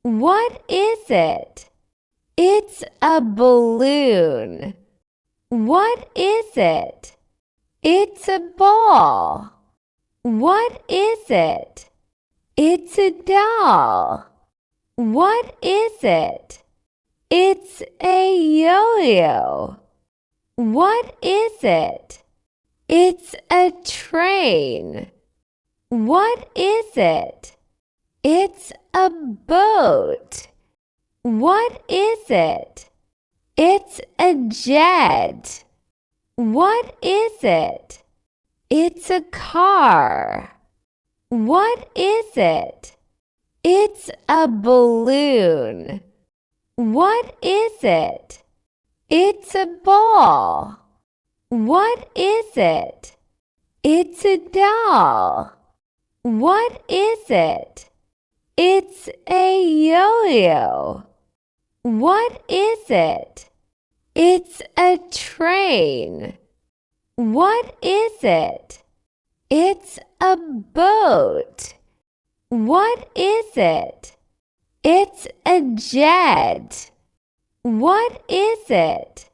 What is it? It's a balloon. What is it? It's a ball. What is it? It's a doll. What is it? It's a yo-yo. What is it? It's a train. What is it? It's a boat. What is it? It's a jet. What is it? It's a car. What is it? It's a balloon. What is it? It's a ball. What is it? It's a doll. What is it? It's a yo-yo. What is it? It's a train. What is it? It's a boat. What is it? It's a jet. What is it?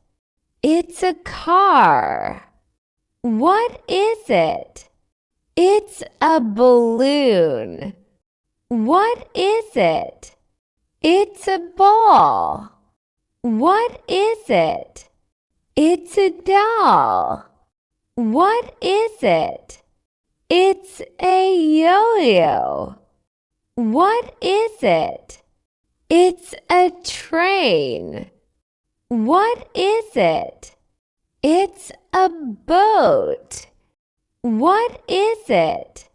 It's a car. What is it? It's a balloon. What is it? It's a ball. What is it? It's a doll. What is it? It's a yo-yo. What is it? It's a train. What is it? It's a boat. What is it?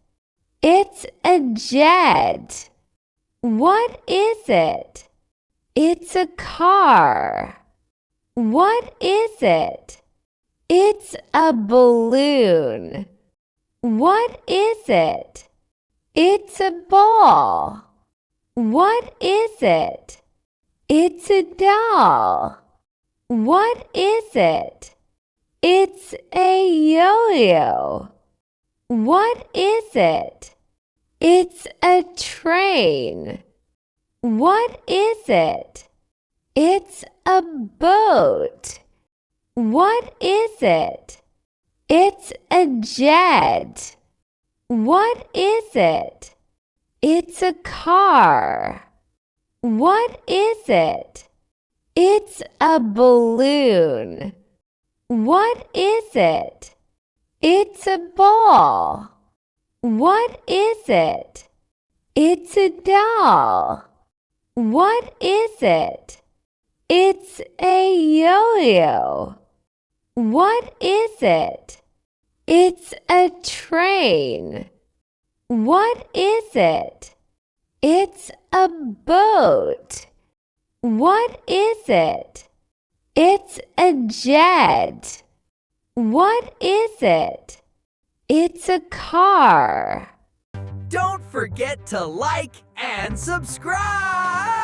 It's a jet. What is it? It's a car. What is it? It's a balloon. What is it? It's a ball. What is it? It's a doll. What is it? It's a yo-yo. What is it? It's a train. What is it? It's a boat. What is it? It's a jet. What is it? It's a car. What is it? It's a balloon. What is it? It's a ball. What is it? It's a doll. What is it? It's a yo-yo. What is it? It's a train. What is it? It's a boat. What is it? It's a jet. What is it? It's a car. Don't forget to like and subscribe!